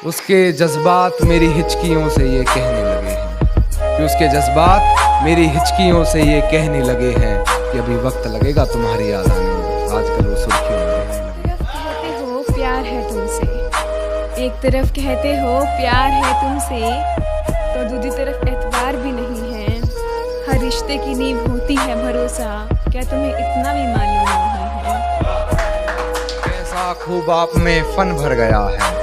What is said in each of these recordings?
उसके जज्बात मेरी हिचकियों से ये कहने लगे हैं कि उसके जज्बात मेरी हिचकियों से ये कहने लगे हैं कि अभी वक्त लगेगा तुम्हारी याद आने में। आजकल वो सुर्खियों में रहने लगे। कहते हो प्यार है तुमसे, एक तरफ कहते हो प्यार है तुमसे तो दूसरी तरफ एतबार भी नहीं है। हर रिश्ते की नींव होती है भरोसा, क्या तुम्हें इतना भी मालूम नहीं है? कैसा खूब आप में फन भर गया है,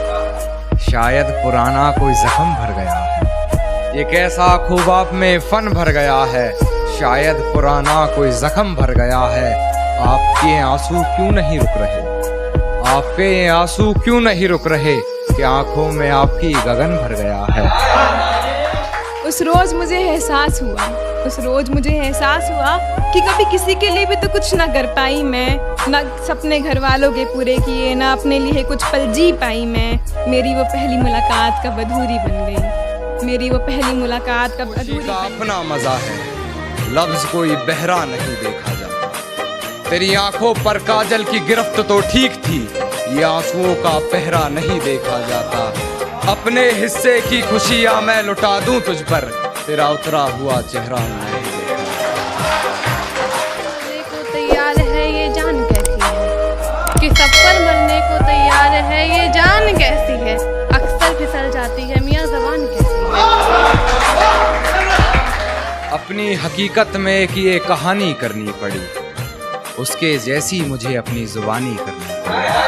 शायद पुराना कोई जख्म भर गया है। ये कैसा खूब आप में फन भर गया है, शायद पुराना कोई जख्म भर गया है। आपके आंसू क्यों नहीं रुक रहे, आपके ये आंसू क्यों नहीं रुक रहे कि आंखों में आपकी गगन भर गया है। उस रोज मुझे एहसास हुआ, उस रोज मुझे एहसास हुआ कि कभी किसी के लिए भी तो कुछ ना कर पाई मैं, ना सपने घर वालों के पूरे किए, ना अपने लिए कुछ पल जी पाई मैं। मेरी वो पहली मुलाकात कब अधूरी बन गई, मेरी वो पहली मुलाकात कब अधूरी का बन अपना मजा है, लफ्ज कोई बहरा नहीं देखा जाता। तेरी आंखों पर काजल की गिरफ्त तो ठीक थी, ये आंसुओं का पहरा नहीं देखा जाता। अपने हिस्से की खुशियां मैं लुटा दूं तुझ पर, तेरा उतरा हुआ चेहरा नहीं मरने को तैयार है ये जान कैसी है, कि सब पर मरने को तैयार है ये जान कैसी है। अक्सर फिसल जाती है मियाँ ज़बान कैसी है। अपनी हकीकत में एक ये कहानी करनी पड़ी, उसके जैसी मुझे अपनी जुबानी करनी पड़ी।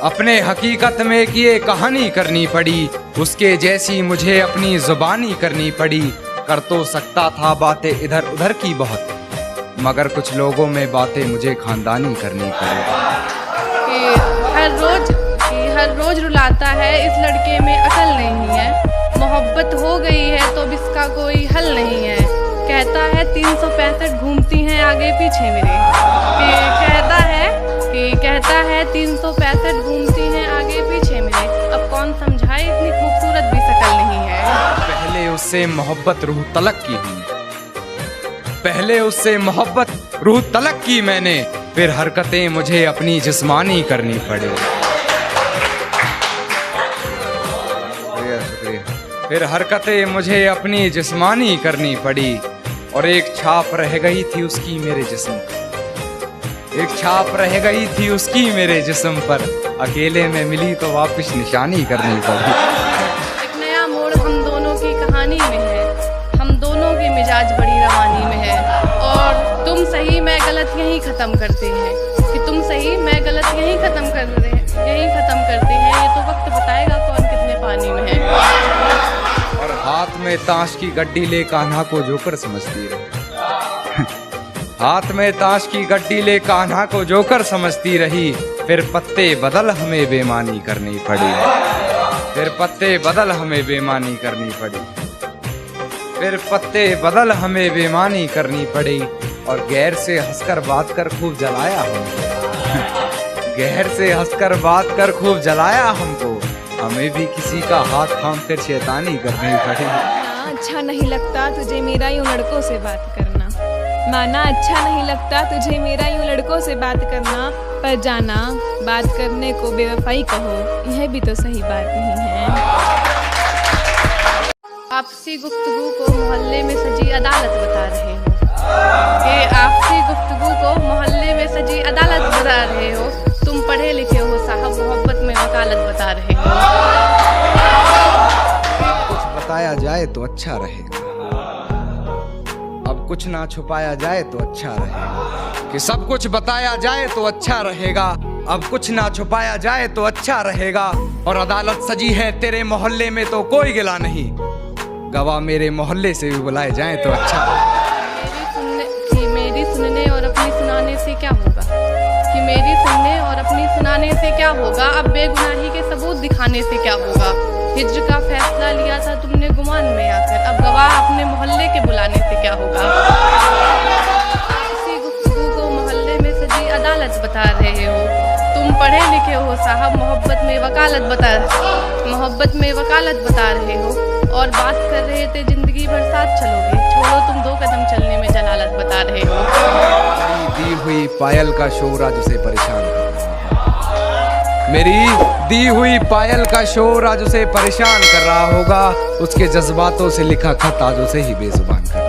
अपने हकीकत में एक ये कहानी करनी पड़ी, उसके जैसी मुझे अपनी जुबानी करनी पड़ी। कर तो सकता था बातें इधर उधर की बहुत, मगर कुछ लोगों में बातें मुझे खानदानी करनी पड़ी। कि हर रोज रुलाता है इस लड़के में अकल नहीं है, मोहब्बत हो गई है तो इसका कोई हल नहीं है। कहता है 365 घूमती हैं आगे पीछे मेरे, कहता है 365 घूमती हैं आगे पीछे मेरे। अब कौन समझाए इतनी खूबसूरत भी शकल नहीं है। पहले उससे मोहब्बत रूह तलक की हुई, पहले उससे मोहब्बत रूह तलक की मैंने, फिर हरकतें मुझे अपनी जिस्मानी करनी पड़ी। शुक्रिया। फिर हरकतें मुझे अपनी जिस्मानी करनी पड़ी, और एक छाप रह गई थी उसकी मेरे जिस्म, एक छाप रह गई थी उसकी मेरे जिस्म पर। अकेले में मिली तो वापस निशानी करनी पड़ी। एक नया मोड़ हम दोनों की कहानी में है, हम दोनों की मिजाज बड़ी रवानी में है। और तुम सही मैं गलत यहीं ख़त्म करते हैं, कि तुम सही मैं गलत यहीं ख़त्म करते हैं। ये तो वक्त बताएगा कौन कितने पानी में है। और हाथ में ताश की गड्डी ले कान्हा को जोकर समझती रही, हाथ में ताश की गड्डी ले कान्हा को जोकर समझती रही। फिर पत्ते बदल हमें बेमानी करनी पड़ी, फिर पत्ते बदल हमें बेमानी करनी पड़ी, फिर पत्ते बदल हमें बेमानी करनी पड़ी। और गैर से हंसकर बात कर खूब जलाया हमको, गैर से हंसकर बात कर खूब जलाया हमको। हमें भी किसी का हाथ थाम कर शैतानी करनी पड़ी। अच्छा नहीं लगता तुझे मेरा यूं लड़कों से बात करना, माना अच्छा नहीं लगता तुझे मेरा यूं लड़कों से बात करना। पर जाना बात करने को बेवफाई कहो, यह भी तो सही बात नहीं है। आपसी गुफ्तगू को मोहल्ले में सजी अदालत बता रहे हो, ये आपसी गुफ्तगू को मोहल्ले में सजी अदालत बता रहे हो। तुम पढ़े लिखे हो साहब, मोहब्बत में वकालत बता रहे हो। कुछ बताया जाए तो अच्छा रहेगा, अब कुछ ना छुपाया जाए तो अच्छा रहेगा। कि सब कुछ बताया जाए तो अच्छा रहेगा, अब कुछ ना छुपाया जाए तो अच्छा रहेगा। और अदालत सजी है तेरे मोहल्ले में तो कोई गिला नहीं, गवाह मेरे मोहल्ले से भी बुलाए जाए तो अच्छा। मेरी सुनने और अपनी सुनाने से क्या होगा, कि मेरी सुनने और अपनी सुनाने से क्या होगा। अब बेगुनाही के सबूत दिखाने से क्या होगा। हिज्र का फैसला लिया था तुमने गुमान में आकर, अब गवाह अपने मोहल्ले के बुलाने से क्या होगा। आपसी गुफ्तगू को मोहल्ले में सजी अदालत बता रहे हो। तुम पढ़े लिखे हो साहब, मोहब्बत में वकालत बता रहे हो। और बात कर रहे थे जिंदगी भर साथ चलोगे, छोड़ो तुम 2 कदम चलने में जलालत बता रहे हो। दी हुई पायल का शोर आज उसे परेशान कर रहा है। मेरी दी हुई पायल का शोर आज उसे परेशान कर रहा होगा, उसके जज्बातों से लिखा खत आज उसे ही बेजुबान कर